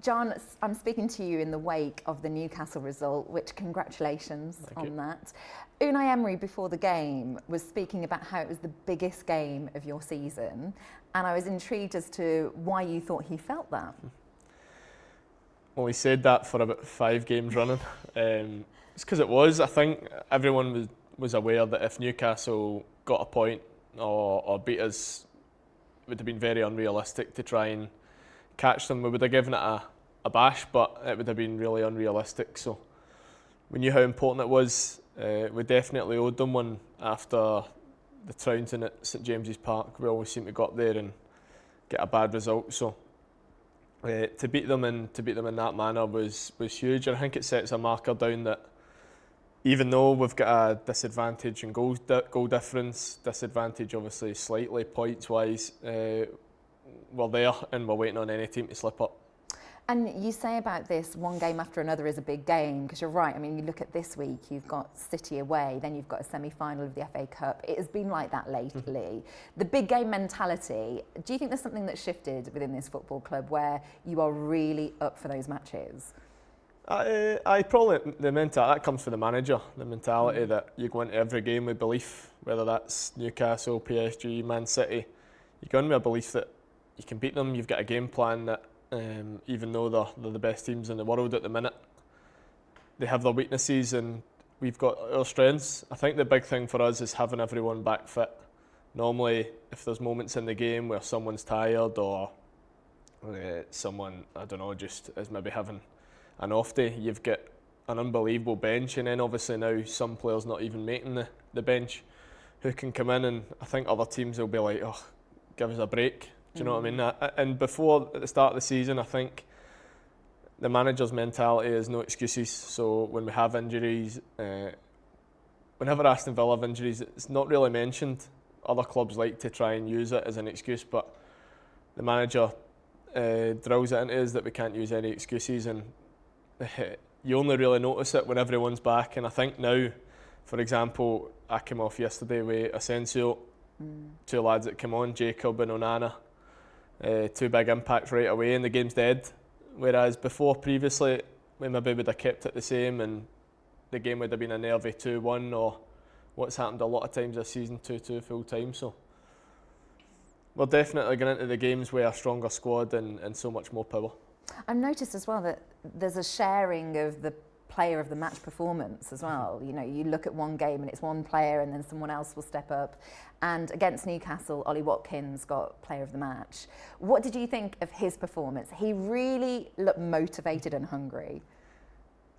John, I'm speaking to you in the wake of the Newcastle result, which congratulations on that. Unai Emery, before the game, was speaking about how it was the biggest game of your season, and I was intrigued as to why you thought he felt that. Well, he said that for about 5 games running. It's because it was. I think everyone was aware that if Newcastle got a point or beat us, it would have been very unrealistic to try and catch them. We would have given it a bash, but it would have been really unrealistic. So we knew how important it was. We definitely owed them one after the trouncing at St James's Park. We always seem to go up there and get a bad result. So to beat them in that manner was huge. And I think it sets a marker down that even though we've got a disadvantage in goal difference, disadvantage obviously slightly points wise, we're there and we're waiting on any team to slip up. And you say about this, one game after another is a big game, because you're right. I mean, you look at this week, you've got City away, then you've got a semi-final of the FA Cup. It has been like that lately. The big game mentality, do you think there's something that's shifted within this football club where you are really up for those matches? I probably, the mentality, that comes from the manager, the mentality that you go into every game with belief, whether that's Newcastle, PSG, Man City, you go in with a belief that you can beat them, you've got a game plan that even though they're the best teams in the world at the minute, they have their weaknesses and we've got our strengths. I think the big thing for us is having everyone back fit. Normally, if there's moments in the game where someone's tired or someone, I don't know, just is maybe having an off day, you've got an unbelievable bench, and then obviously now some players not even making the bench who can come in, and I think other teams will be like, oh, give us a break. Do you know what I mean? And before, at the start of the season, I think the manager's mentality is no excuses. So when we have injuries, whenever Aston Villa have injuries, it's not really mentioned. Other clubs like to try and use it as an excuse, but the manager drills it into us that we can't use any excuses, and you only really notice it when everyone's back. And I think now, for example, I came off yesterday with Asensio, 2 lads that came on, Jacob and Onana. 2 big impacts right away and the game's dead. Whereas before, previously, we maybe would have kept it the same and the game would have been a nervy 2-1 or what's happened a lot of times this season, 2-2 full time. So we're definitely going into the games with a stronger squad and so much more power. I've noticed as well that there's a sharing of the player of the match performance as well. You know, you look at one game and it's one player and then someone else will step up. And against Newcastle, Ollie Watkins got player of the match. What did you think of his performance? He really looked motivated and hungry.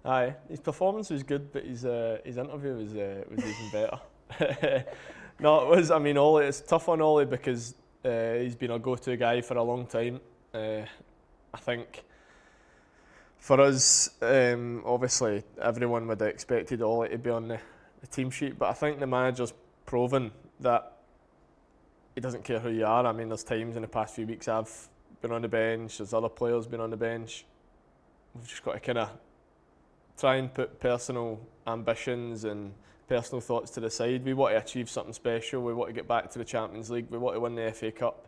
Aye, his performance was good, but his interview was even better. No, it was. I mean, Ollie. It's tough on Ollie because he's been a go-to guy for a long time. I think for us, obviously, everyone would have expected Ollie to be on the team sheet, but I think the manager's proven that he doesn't care who you are. I mean, there's times in the past few weeks I've been on the bench, there's other players been on the bench. We've just got to kind of try and put personal ambitions and personal thoughts to the side. We want to achieve something special, we want to get back to the Champions League, we want to win the FA Cup.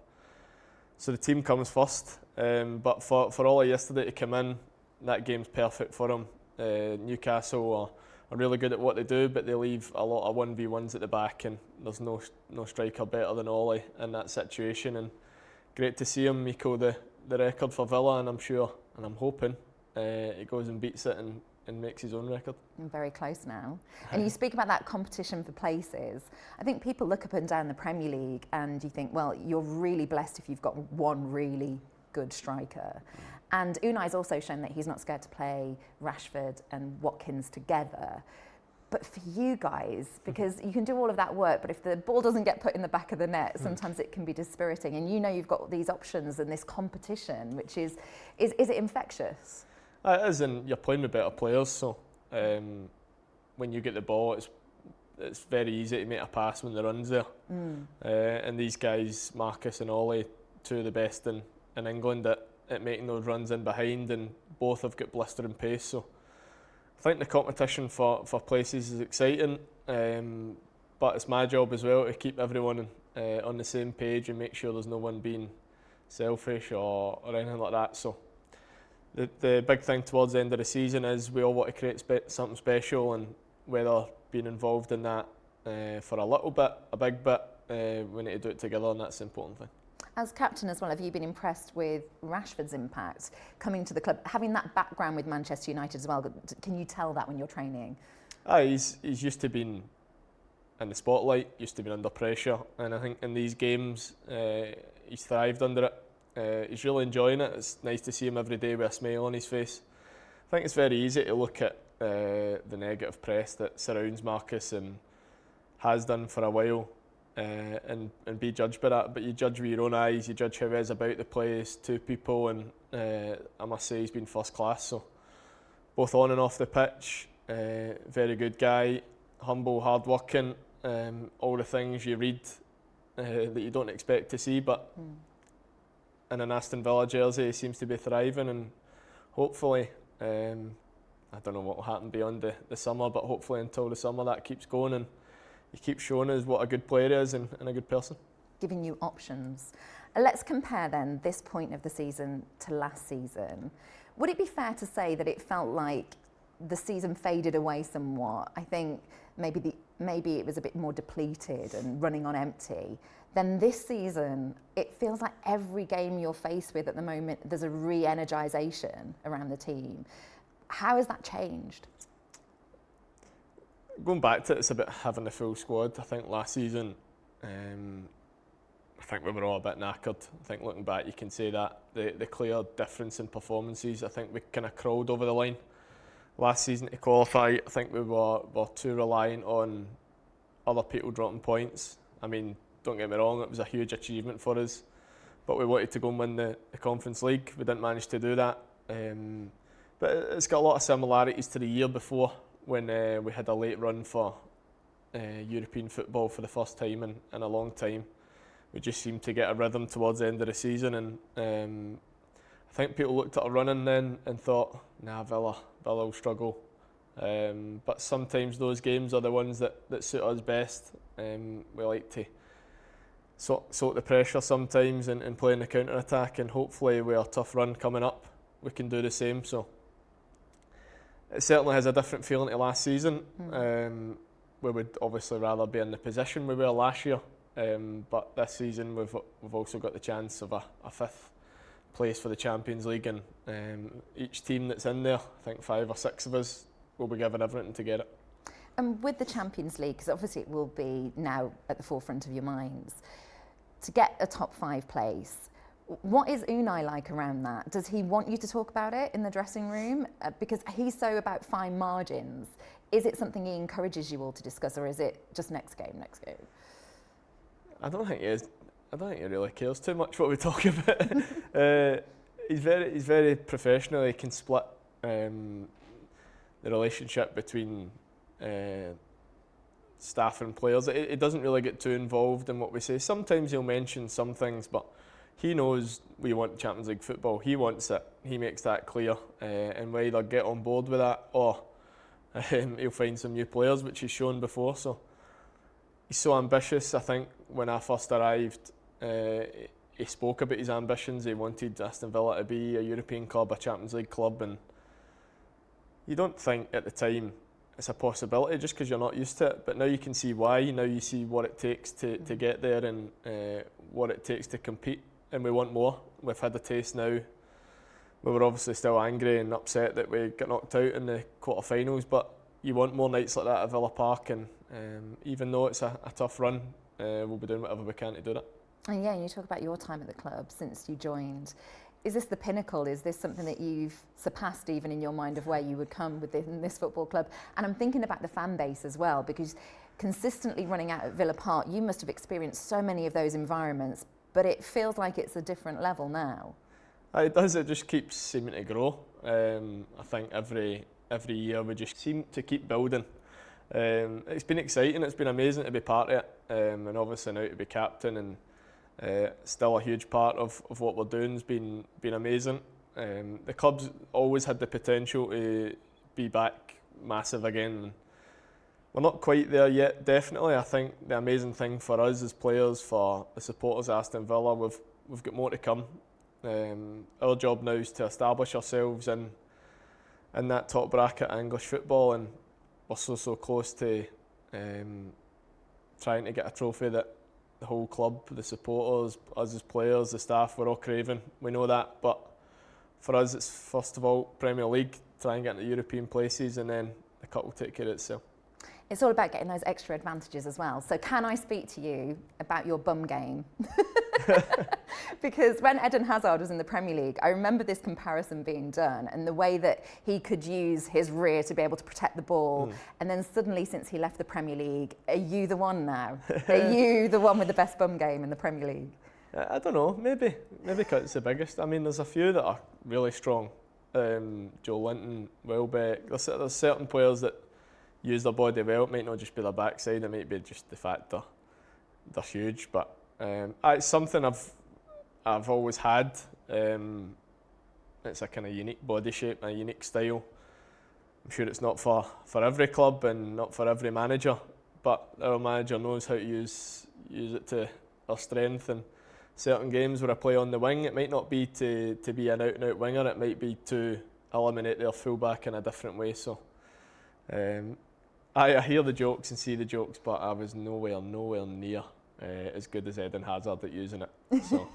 So the team comes first, but for Ollie yesterday to come in, that game's perfect for him. Newcastle are really good at what they do, but they leave a lot of 1v1s at the back, and there's no striker better than Ollie in that situation. And great to see him equal the record for Villa, and I'm sure, and I'm hoping, he goes and beats it and makes his own record. I'm very close now. And you speak about that competition for places. I think people look up and down the Premier League and you think, well, you're really blessed if you've got one really good striker. And Unai's also shown that he's not scared to play Rashford and Watkins together. But for you guys, because you can do all of that work, but if the ball doesn't get put in the back of the net, sometimes it can be dispiriting. And you know you've got these options and this competition, which is it infectious? It is, and you're playing with better players, so when you get the ball, it's very easy to make a pass when the run's there. And these guys, Marcus and Ollie, 2 of the best in England at making those runs in behind, and both have got blistering pace. So I think the competition for places is exciting, but it's my job as well to keep everyone on the same page and make sure there's no one being selfish or anything like that. So the big thing towards the end of the season is we all want to create something special, and whether being involved in that for a little bit, a big bit, we need to do it together, and that's the important thing. As captain as well, have you been impressed with Rashford's impact coming to the club, having that background with Manchester United as well? Can you tell that when you're training? He's used to being in the spotlight, used to being under pressure, and I think in these games he's thrived under it. He's really enjoying it. It's nice to see him every day with a smile on his face. I think it's very easy to look at the negative press that surrounds Marcus and has done for a while, and be judged by that. But you judge with your own eyes, you judge how he is about the place to people, and I must say he's been first class. So both on and off the pitch, very good guy, humble, hard-working, all the things you read that you don't expect to see, but in an Aston Villa jersey he seems to be thriving, and hopefully, I don't know what will happen beyond the summer, but hopefully until the summer that keeps going and he keeps showing us what a good player is and a good person. Giving you options. Let's compare then this point of the season to last season. Would it be fair to say that it felt like the season faded away somewhat? I think maybe it was a bit more depleted and running on empty. Then this season, it feels like every game you're faced with at the moment, there's a re-energisation around the team. How has that changed? Going back to it, it's about having the full squad. I think last season, I think we were all a bit knackered. I think looking back, you can say that the clear difference in performances. I think we kind of crawled over the line last season to qualify. I think we were too reliant on other people dropping points. I mean, don't get me wrong, it was a huge achievement for us, but we wanted to go and win the Conference League. We didn't manage to do that. But it's got a lot of similarities to the year before, when we had a late run for European football for the first time in a long time. We just seemed to get a rhythm towards the end of the season, and I think people looked at our running then and thought, nah, Villa will struggle. But sometimes those games are the ones that suit us best. We like to sort the pressure sometimes and play in the counter-attack, and hopefully with a tough run coming up, we can do the same. So it certainly has a different feeling to last season. We would obviously rather be in the position we were last year, but this season we've also got the chance of a fifth place for the Champions League, and each team that's in there, I think 5 or 6 of us, will be given everything to get it. And with the Champions League, because obviously it will be now at the forefront of your minds, to get a top 5 place, what is Unai like around that? Does he want you to talk about it in the dressing room? Because he's so about fine margins. Is it something he encourages you all to discuss, or is it just next game? I don't think he is. I don't think he really cares too much what we talk about. He's very professional. He can split the relationship between staff and players. He doesn't really get too involved in what we say. Sometimes he'll mention some things, but he knows we want Champions League football. He wants it. He makes that clear, and we'll either get on board with that or he'll find some new players, which he's shown before. So he's so ambitious. I think when I first arrived, he spoke about his ambitions. He wanted Aston Villa to be a European club, a Champions League club, and you don't think at the time it's a possibility just because you're not used to it. But now you can see why. Now you see what it takes to get there, and what it takes to compete. And we want more. We've had a taste now. We were obviously still angry and upset that we got knocked out in the quarter-finals, but you want more nights like that at Villa Park, and even though it's a tough run, we'll be doing whatever we can to do that. And yeah, you talk about your time at the club since you joined. Is this the pinnacle? Is this something that you've surpassed even in your mind of where you would come within this football club? And I'm thinking about the fan base as well, because consistently running out at Villa Park, you must have experienced so many of those environments, but it feels like it's a different level now. It does. It just keeps seeming to grow. I think every year we just seem to keep building. It's been exciting. It's been amazing to be part of it, and obviously now to be captain, and still a huge part of what we're doing has been amazing. The club's always had the potential to be back massive again. We're not quite there yet, definitely. I think the amazing thing for us as players, for the supporters of Aston Villa, we've got more to come. Our job now is to establish ourselves in that top bracket of English football, and we're so close to trying to get a trophy that the whole club, the supporters, us as players, the staff, we're all craving. We know that, but for us it's first of all Premier League, try and get into European places, and then the cup will take care of itself. It's all about getting those extra advantages as well. So can I speak to you about your bum game? Because when Eden Hazard was in the Premier League, I remember this comparison being done and the way that he could use his rear to be able to protect the ball. And then suddenly, since he left the Premier League, are you the one now? Are you the one with the best bum game in the Premier League? I don't know, maybe because it's the biggest. I mean, there's a few that are really strong. Joe Linton, Welbeck, there's certain players that use their body well. It might not just be their backside, it might be just the fact they're huge, but it's something I've always had. It's a kind of unique body shape, a unique style. I'm sure it's not for every club and not for every manager, but our manager knows how to use it to our strength. And certain games where I play on the wing, it might not be to be an out-and-out winger, it might be to eliminate their fullback in a different way. So I hear the jokes and see the jokes, but I was nowhere near as good as Eden Hazard at using it. So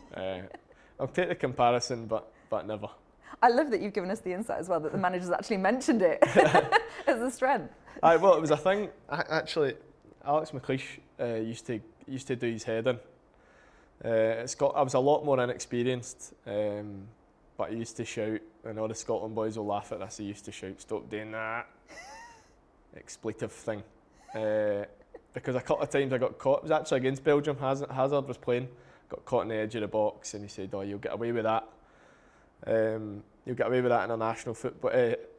I'll take the comparison, but never. I love that you've given us the insight as well, that the manager's actually mentioned it as a strength. Well, it was a thing. Actually, Alex McLeish used to do his heading. I was a lot more inexperienced, but he used to shout, and all the Scotland boys will laugh at this, he used to shout, "Stop doing that." Expletive thing. Because a couple of times I got caught. It was actually against Belgium. Hazard was playing, got caught in the edge of the box, and he said, "Oh, you'll get away with that. You'll get away with that in international football.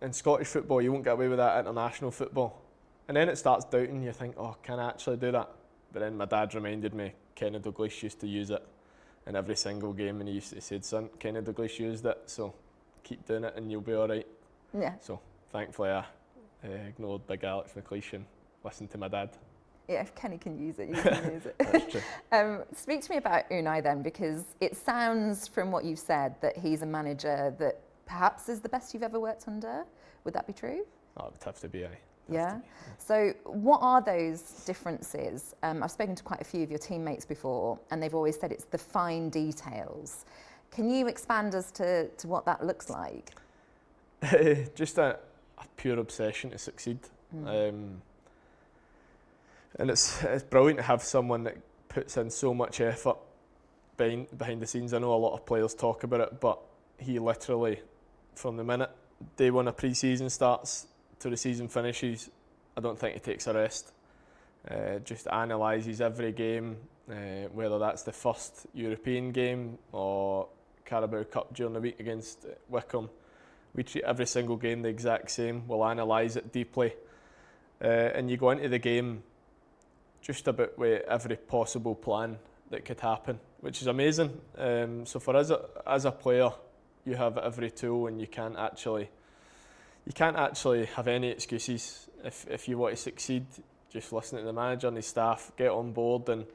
In Scottish football, you won't get away with that in international football." And then it starts doubting. You think, "Oh, can I actually do that?" But then my dad reminded me, Kenny Dalglish used to use it in every single game, and he said, "Son, Kenny Dalglish used it, so keep doing it, and you'll be all right." Yeah. So thankfully, I ignored big Alex McLeish and listened to my dad. Yeah, if Kenny can use it, you can use it. That's true. Speak to me about Unai then, because it sounds from what you've said that he's a manager that perhaps is the best you've ever worked under. Would that be true? Oh, it would have to be, aye. Yeah. So what are those differences? I've spoken to quite a few of your teammates before, and they've always said it's the fine details. Can you expand as to what that looks like? Just a pure obsession to succeed. And it's brilliant to have someone that puts in so much effort behind the scenes. I know a lot of players talk about it, but he literally, from the minute day one of pre-season starts to the season finishes, I don't think he takes a rest. Just analyses every game, whether that's the first European game or Carabao Cup during the week against Wycombe. We treat every single game the exact same. We'll analyse it deeply, and you go into the game just about with every possible plan that could happen, which is amazing. So for us as a player, you have every tool, and you can't actually have any excuses. If you want to succeed, just listen to the manager and his staff, get on board, and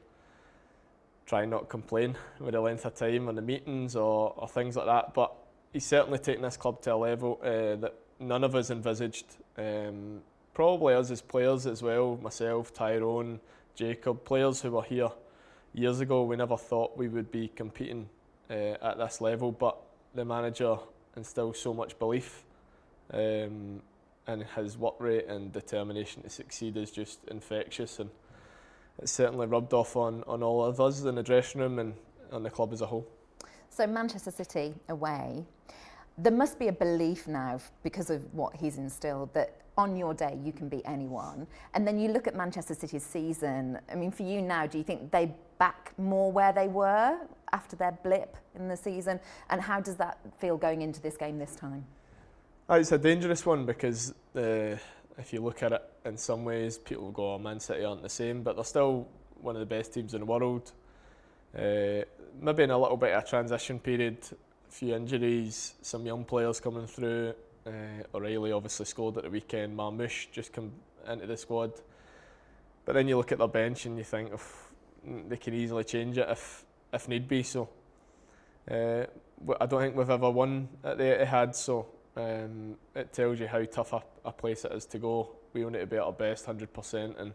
try not complain with the length of time on the meetings or things like that. But he's certainly taken this club to a level that none of us envisaged. Probably us as players as well, myself, Tyrone, Jacob, players who were here years ago, we never thought we would be competing at this level, but the manager instilled so much belief, and his work rate and determination to succeed is just infectious, and it's certainly rubbed off on all of us in the dressing room and on the club as a whole. So Manchester City away, there must be a belief now, because of what he's instilled, that on your day you can beat anyone. And then you look at Manchester City's season, I mean, for you now, do you think they back more where they were after their blip in the season? And how does that feel going into this game this time? It's a dangerous one, because if you look at it in some ways, people will go, "Oh, Man City aren't the same," but they're still one of the best teams in the world. Maybe in a little bit of a transition period, a few injuries, some young players coming through. O'Reilly obviously scored at the weekend. Marmoush just come into the squad. But then you look at their bench and you think, they can easily change it if need be. So I don't think we've ever won at the Etihad, so it tells you how tough a place it is to go. We want it to be at our best, 100%, and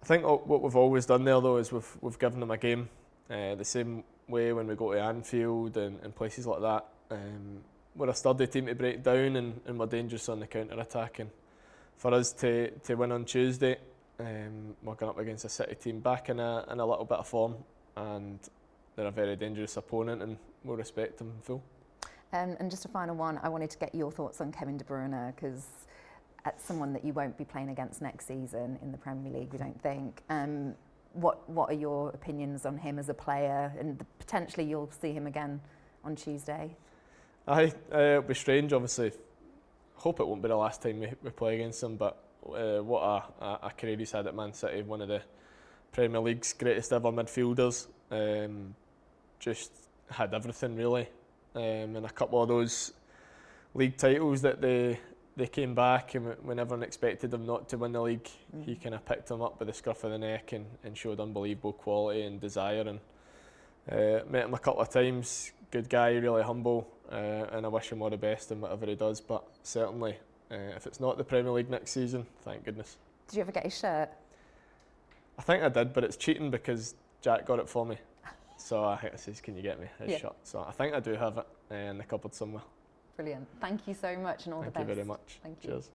I think what we've always done there though is we've given them a game the same way when we go to Anfield and places like that. We're a sturdy team to break down, and we're dangerous on the counter-attack. And for us to win on Tuesday, we're going up against a City team back in a little bit of form, and they're a very dangerous opponent, and we'll respect them in full. And just a final one, I wanted to get your thoughts on Kevin De Bruyne, because that's someone that you won't be playing against next season in the Premier League, we don't think. What are your opinions on him as a player, and potentially you'll see him again on Tuesday? It'll be strange, obviously. Hope it won't be the last time we play against him, but what a career he's had at Man City, one of the Premier League's greatest ever midfielders. Just had everything really, and a couple of those league titles that they came back, and when everyone expected them not to win the league, he kind of picked them up with the scruff of the neck and showed unbelievable quality and desire. And met him a couple of times. Good guy, really humble, and I wish him all the best in whatever he does. But certainly, if it's not the Premier League next season, thank goodness. Did you ever get his shirt? I think I did, but it's cheating because Jack got it for me. So I says, "Can you get me his shirt?" So I think I do have it in the cupboard somewhere. Brilliant. Thank you so much, and all the best. Thank you very much. Thank you. Cheers.